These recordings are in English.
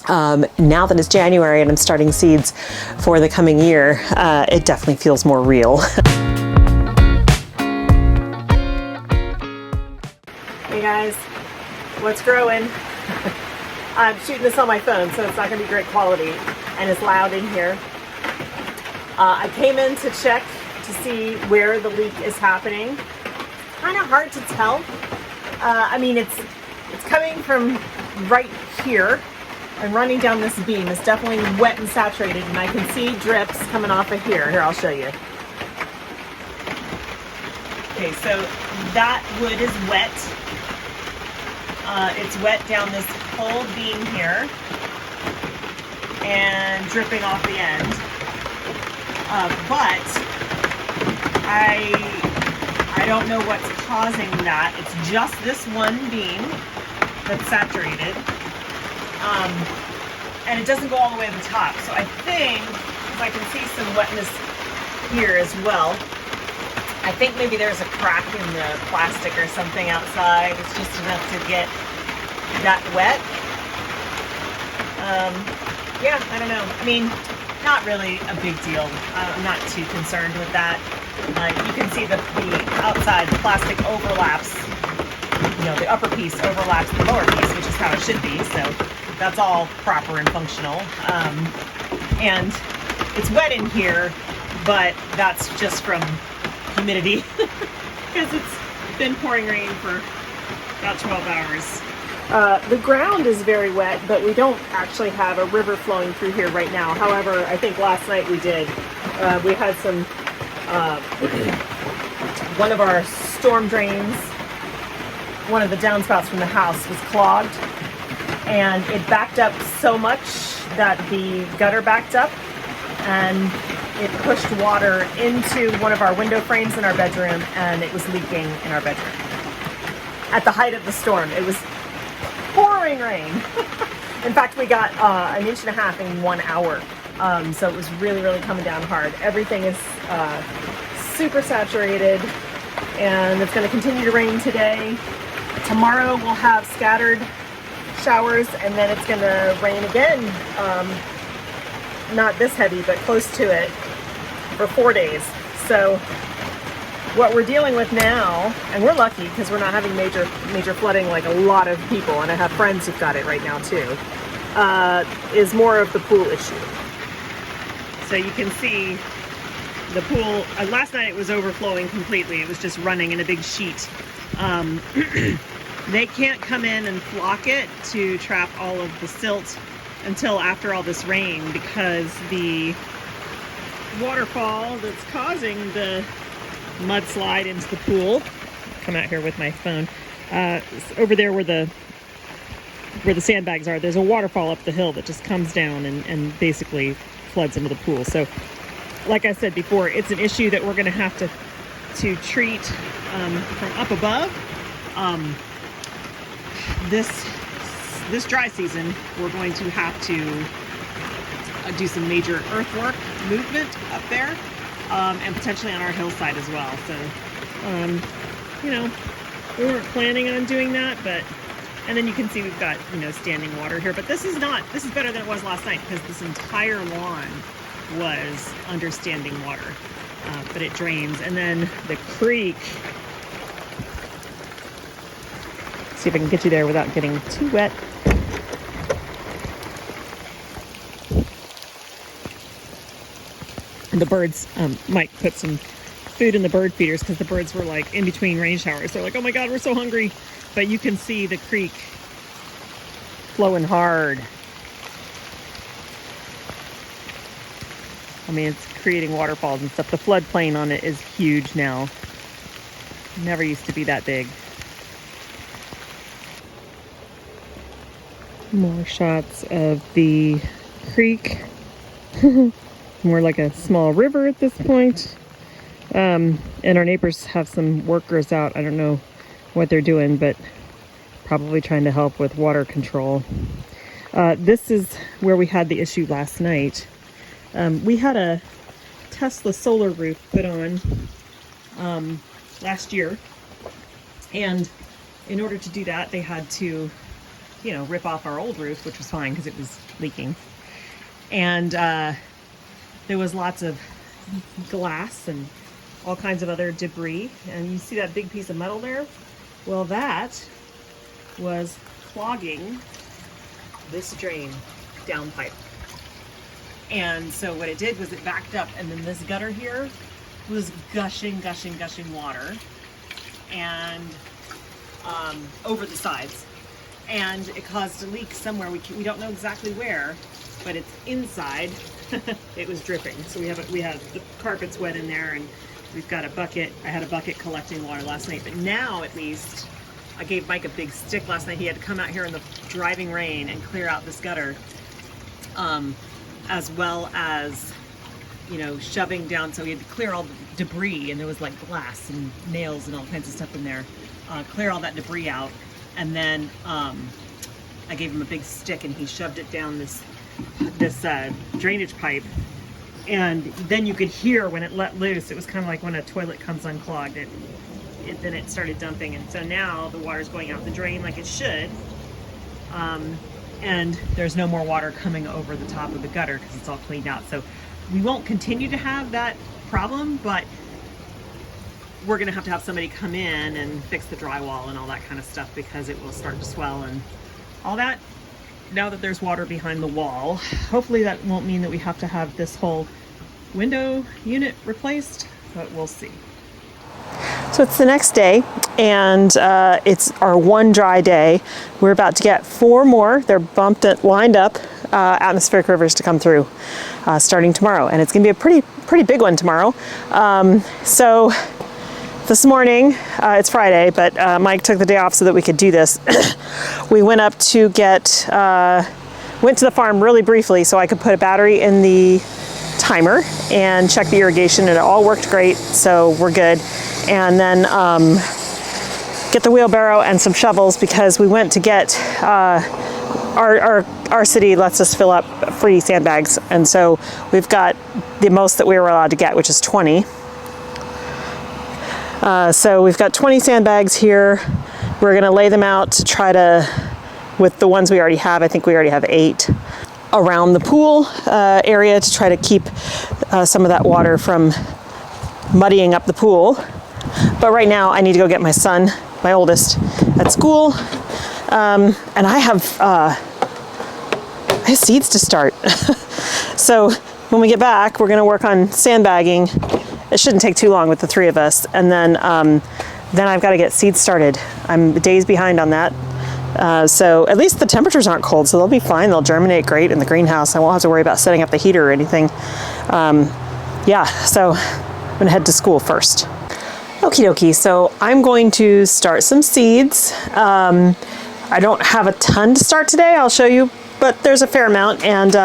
Now that it's January and I'm starting seeds for the coming year, it definitely feels more real. Hey guys, what's growing? I'm shooting this on my phone, so it's not going to be great quality, and it's loud in here. I came in to check to see where the leak is happening. Kind of hard to tell. I mean, it's coming from right here and running down this beam. It's definitely wet and saturated, and I can see drips coming off of here. Here, I'll show you. Okay, so that wood is wet. It's wet down this whole beam here and dripping off the end. But I don't know what's causing that. It's just this one beam that's saturated. And it doesn't go all the way to the top. So I think, if I can see some wetness here as well, I think maybe there's a crack in the plastic or something outside. It's just enough to get that wet. Yeah, I don't know. I mean, not really a big deal. I'm not too concerned with that. You can see the outside, the plastic overlaps, you know, the upper piece overlaps the lower piece, which is how it should be. So that's all proper and functional. And it's wet in here, but that's just from humidity because it's been pouring rain for about 12 hours. The ground is very wet, but we don't actually have a river flowing through here right now. However, I think last night we did. We had some, one of our storm drains, one of the downspouts from the house was clogged, and it backed up so much that the gutter backed up, and it pushed water into one of our window frames in our bedroom, and it was leaking in our bedroom. At the height of the storm, it was pouring rain. In fact, we got 1.5 inches in 1 hour. So it was really, really coming down hard. Everything is super saturated, and it's going to continue to rain today. Tomorrow we'll have scattered showers, and then it's going to rain again. Not this heavy, but close to it for 4 days. So what we're dealing with now, and we're lucky because we're not having major flooding like a lot of people, and I have friends who've got it right now too, is more of the pool issue. So you can see the pool, last night it was overflowing completely. It was just running in a big sheet. They can't come in and flock it to trap all of the silt until after all this rain, because the waterfall that's causing the mudslide into the pool, come out here with my phone, over there where the sandbags are, there's a waterfall up the hill that just comes down and basically floods into the pool. So like I said before, it's an issue that we're going to have to treat from up above. This dry season, we're going to have to do some major earthwork movement up there, and potentially on our hillside as well. So, you know, we weren't planning on doing that, and then you can see we've got, you know, standing water here, but this is better than it was last night, because this entire lawn was under standing water, but it drains. And then the creek, see if I can get you there without getting too wet. And the birds, Mike put some food in the bird feeders because the birds were like in between rain showers. They're like, oh my God, we're so hungry. But you can see the creek flowing hard. I mean, it's creating waterfalls and stuff. The floodplain on it is huge now. Never used to be that big. More shots of the creek. More like a small river at this point. And our neighbors have some workers out. I don't know what they're doing, but probably trying to help with water control. This is where we had the issue last night. We had a Tesla solar roof put on last year, and in order to do that, they had to, you know, rip off our old roof, which was fine because it was leaking. And there was lots of glass and all kinds of other debris. And you see that big piece of metal there? Well, that was clogging this drain downpipe. And so what it did was it backed up, and then this gutter here was gushing water, and over the sides, and it caused a leak somewhere. We don't know exactly where, but it's inside. It was dripping. So we have the carpet's wet in there, and we've got a bucket. I had a bucket collecting water last night, but now at least I gave Mike a big stick last night. He had to come out here in the driving rain and clear out this gutter, as well as, you know, shoving down. So he had to clear all the debris, and there was like glass and nails and all kinds of stuff in there. Clear all that debris out, and then I gave him a big stick, and he shoved it down this drainage pipe. And then you could hear when it let loose. It was kind of like when a toilet comes unclogged. Then it started dumping, and so now the water's going out the drain like it should. And there's no more water coming over the top of the gutter because it's all cleaned out. So we won't continue to have that problem, but we're going to have somebody come in and fix the drywall and all that kind of stuff, because it will start to swell and all that. Now that there's water behind the wall, hopefully that won't mean that we have to have this whole window unit replaced, but we'll see. So it's the next day, and it's our one dry day. We're about to get 4 more. They're lined up, atmospheric rivers to come through starting tomorrow, and it's going to be a pretty big one tomorrow. So this morning, it's Friday, but Mike took the day off so that we could do this. We went up to went to the farm really briefly so I could put a battery in the timer and check the irrigation, and it all worked great, so we're good. And then get the wheelbarrow and some shovels, because we went to get our city lets us fill up free sandbags, and so we've got the most that we were allowed to get, which is 20. So we've got 20 sandbags here. We're going to lay them out to try to, with the ones we already have, I think we already have 8, around the pool area to try to keep some of that water from muddying up the pool. But right now I need to go get my son, my oldest, at school. And I have seeds to start. So when we get back, we're going to work on sandbagging. It shouldn't take too long with the 3 of us. And then I've got to get seeds started. I'm days behind on that. So at least the temperatures aren't cold, so they'll be fine. They'll germinate great in the greenhouse. I won't have to worry about setting up the heater or anything. Yeah, so I'm gonna head to school first. Okie dokie, so I'm going to start some seeds. I don't have a ton to start today, I'll show you, but there's a fair amount, and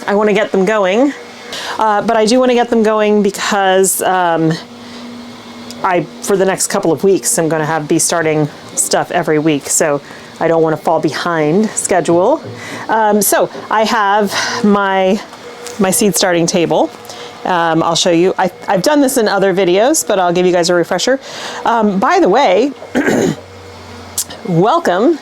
I wanna get them going. But I do want to get them going because for the next couple of weeks, I'm going to be starting stuff every week, so I don't want to fall behind schedule. So I have my seed starting table. I'll show you. I've done this in other videos, but I'll give you guys a refresher. By the way, welcome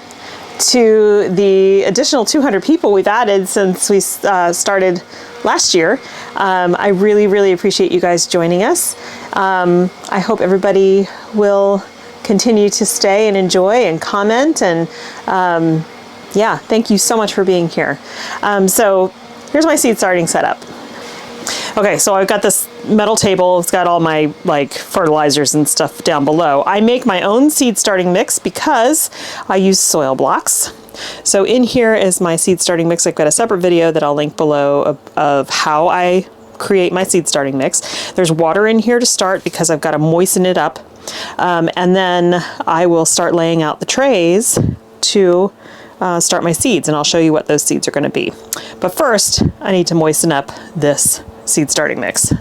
to the additional 200 people we've added since we started last year. I really appreciate you guys joining us. I hope everybody will continue to stay and enjoy and comment, and yeah, thank you so much for being here. So here's my seed starting setup. Okay, so I've got this metal table. It's got all my fertilizers and stuff down below. I make my own seed starting mix because I use soil blocks. So in here is my seed starting mix. I've got a separate video that I'll link below of how I create my seed starting mix. There's water in here to start because I've got to moisten it up. And then I will start laying out the trays to start my seeds, and I'll show you what those seeds are going to be. But first, I need to moisten up this seed starting mix.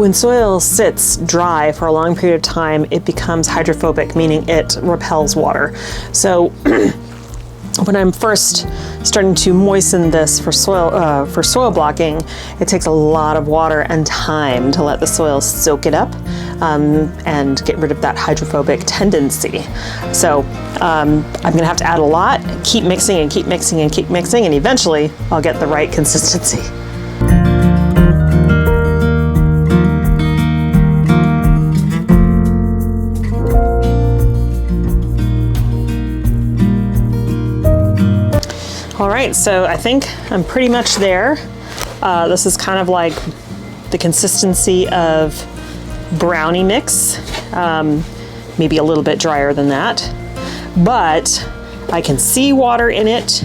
when soil sits dry for a long period of time, it becomes hydrophobic, meaning it repels water. So when I'm first starting to moisten this for soil blocking, it takes a lot of water and time to let the soil soak it up and get rid of that hydrophobic tendency. So I'm gonna have to add a lot, keep mixing and keep mixing and keep mixing, and eventually I'll get the right consistency. All right, so I think I'm pretty much there. This is kind of like the consistency of brownie mix, maybe a little bit drier than that, but I can see water in it,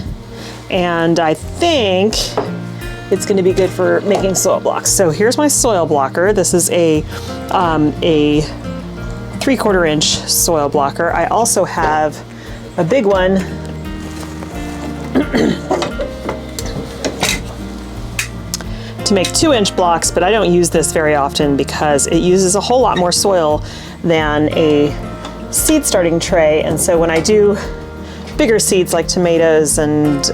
and I think it's going to be good for making soil blocks. So here's my soil blocker. This is a 3/4 inch soil blocker. I also have a big one to make 2-inch blocks, but I don't use this very often because it uses a whole lot more soil than a seed starting tray. And so when I do bigger seeds like tomatoes and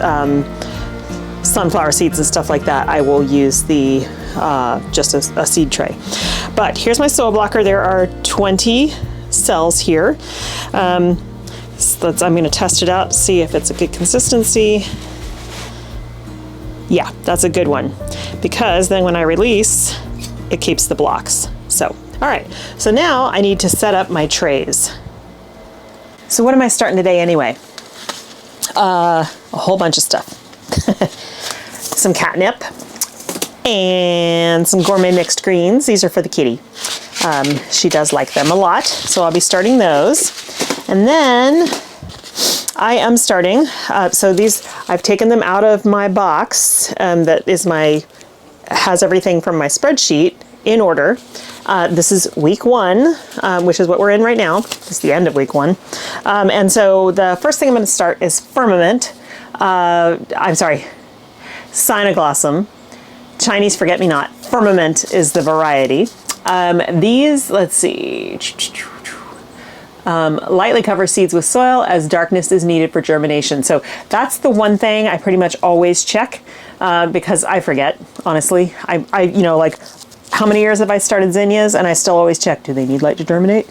sunflower seeds and stuff like that, I will use the just a seed tray. But here's my soil blocker. There are 20 cells here. So I'm going to test it out, see if it's a good consistency. Yeah, that's a good one, because then when I release, it keeps the blocks. So, all right, so now I need to set up my trays. So what am I starting today anyway? A whole bunch of stuff. Some catnip and some gourmet mixed greens. These are for the kitty. She does like them a lot, so I'll be starting those. And then I am starting, so these, I've taken them out of my box that has everything from my spreadsheet in order. This is week 1, which is what we're in right now. It's the end of week 1. And so the first thing I'm going to start is Firmament. Cynoglossum. Chinese forget-me-not. Firmament is the variety. These, let's see. Lightly cover seeds with soil as darkness is needed for germination. So that's the one thing I pretty much always check because I forget, honestly. I like, how many years have I started zinnias and I still always check, do they need light to germinate?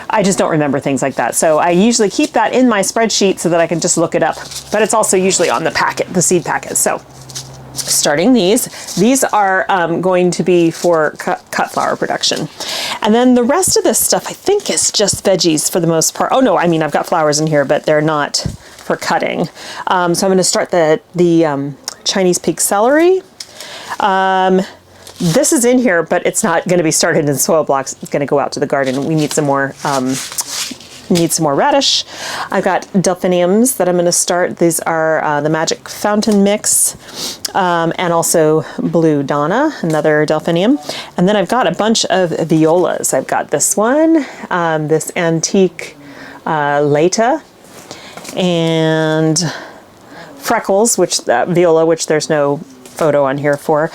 I just don't remember things like that. So I usually keep that in my spreadsheet so that I can just look it up. But it's also usually on the packet, the seed packet. So starting these are going to be for cut flower production. And then the rest of this stuff I think is just veggies for the most part. Oh no, I mean I've got flowers in here, but they're not for cutting. So I'm going to start the Chinese pig celery. This is in here, but it's not going to be started in soil blocks. It's going to go out to the garden. We need some more radish. I've got delphiniums that I'm going to start. These are the Magic Fountain Mix, and also Blue Donna, another delphinium. And then I've got a bunch of violas. I've got this one, this Antique Leta, and Freckles, viola, which there's no photo on here for.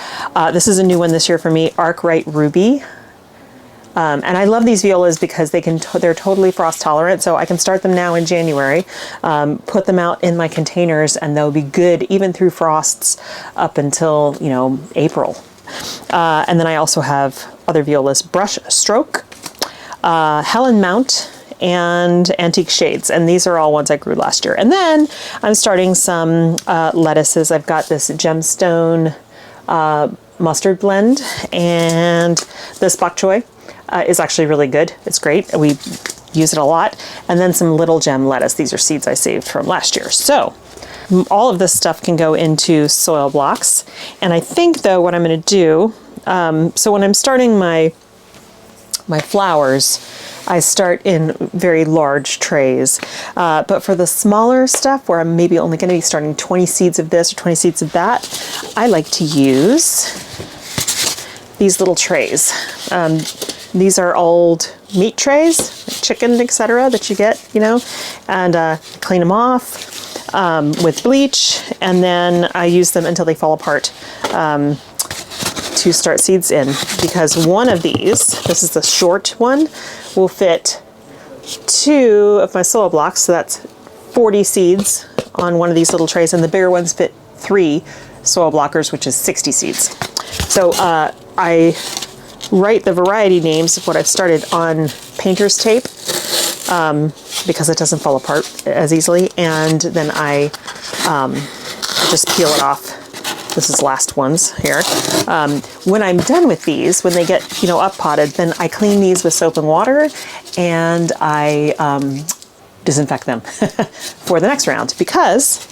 This is a new one this year for me, Arkwright Ruby. And I love these violas because they're totally frost tolerant, so I can start them now in January, put them out in my containers, and they'll be good even through frosts up until, April. And then I also have other violas, Brush Stroke, Helen Mount, and Antique Shades, and these are all ones I grew last year. And then I'm starting some lettuces. I've got this Gemstone mustard blend, and this bok choy is actually really good. It's great. We use it a lot. And then some Little Gem lettuce. These are seeds I saved from last year. So all of this stuff can go into soil blocks. And I think though what I'm going to do, so when I'm starting my flowers, I start in very large trays. But for the smaller stuff where I'm maybe only going to be starting 20 seeds of this or 20 seeds of that, I like to use these little trays. These are old meat trays, like chicken, etc., that you get, and clean them off with bleach, and then I use them until they fall apart. to start seeds in, because one of these, this is the short one, will fit 2 of my soil blocks, so that's 40 seeds on one of these little trays, and the bigger ones fit 3 soil blockers, which is 60 seeds. So I write the variety names of what I've started on painter's tape, because it doesn't fall apart as easily, and then I just peel it off. This is last ones here. When I'm done with these, when they get, you know, up potted, then I clean these with soap and water, and I disinfect them for the next round, because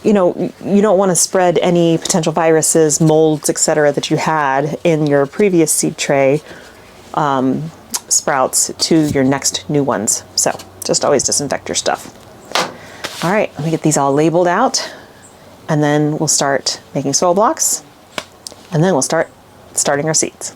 you know, you don't want to spread any potential viruses, molds, etc. that you had in your previous seed tray sprouts to your next new ones. So just always disinfect your stuff. All right, let me get these all labeled out, and then we'll start making soil blocks, and then we'll starting our seeds.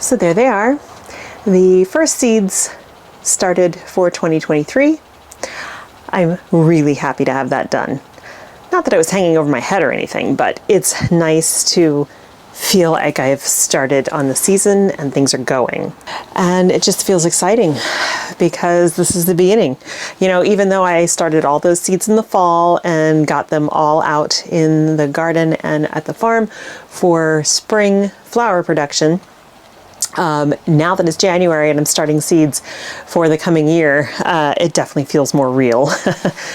So there they are. The first seeds started for 2023. I'm really happy to have that done. Not that it was hanging over my head or anything, but it's nice to feel like I've started on the season and things are going. And it just feels exciting because this is the beginning. You know, even though I started all those seeds in the fall and got them all out in the garden and at the farm for spring flower production, now that it's January and I'm starting seeds for the coming year, it definitely feels more real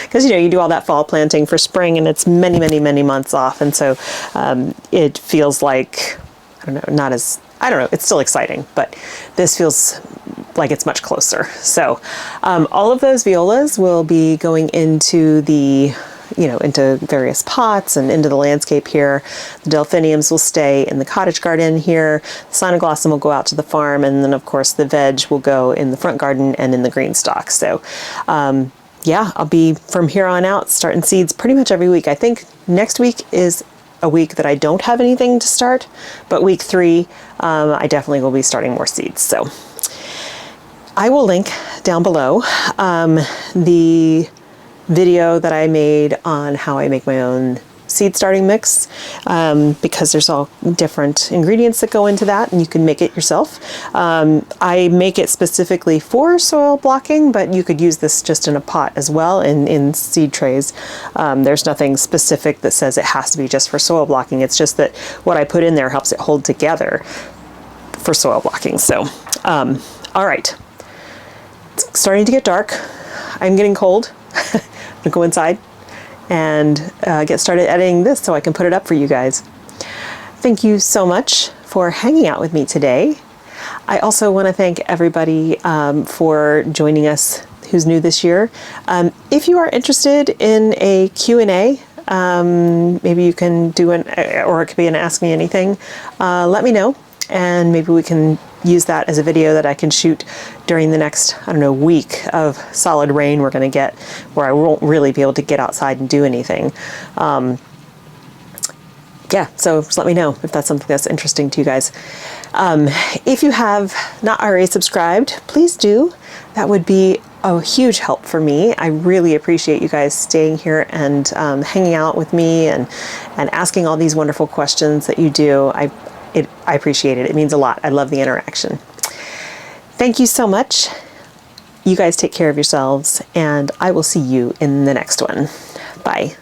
because, you know, you do all that fall planting for spring and it's many, many, many months off. And so it feels like, I don't know, not as, I don't know, it's still exciting, but this feels like it's much closer. So all of those violas will be going into the, you know, into various pots and into the landscape here. The delphiniums will stay in the cottage garden here. The Cyanoglossom will go out to the farm, and then of course the veg will go in the front garden and in the green stalk. So yeah, I'll be from here on out starting seeds pretty much every week. I think next week is a week that I don't have anything to start, but week 3, I definitely will be starting more seeds. So I will link down below the video that I made on how I make my own seed starting mix, because there's all different ingredients that go into that, and you can make it yourself. I make it specifically for soil blocking, but you could use this just in a pot as well, in seed trays. There's nothing specific that says it has to be just for soil blocking. It's just that what I put in there helps it hold together for soil blocking. So, all right. It's starting to get dark. I'm getting cold. I'm gonna go inside and get started editing this so I can put it up for you guys. Thank you so much for hanging out with me today. I also want to thank everybody for joining us who's new this year. If you are interested in a Q&A, maybe you can do or it could be an Ask Me Anything, let me know, and maybe we can use that as a video that I can shoot during the next, I don't know, week of solid rain we're going to get, where I won't really be able to get outside and do anything. Yeah, so just let me know if that's something that's interesting to you guys. If you have not already subscribed, please do. That would be a huge help for me. I really appreciate you guys staying here and hanging out with me and asking all these wonderful questions that you do. I appreciate it. It means a lot. I love the interaction. Thank you so much. You guys take care of yourselves, and I will see you in the next one. Bye.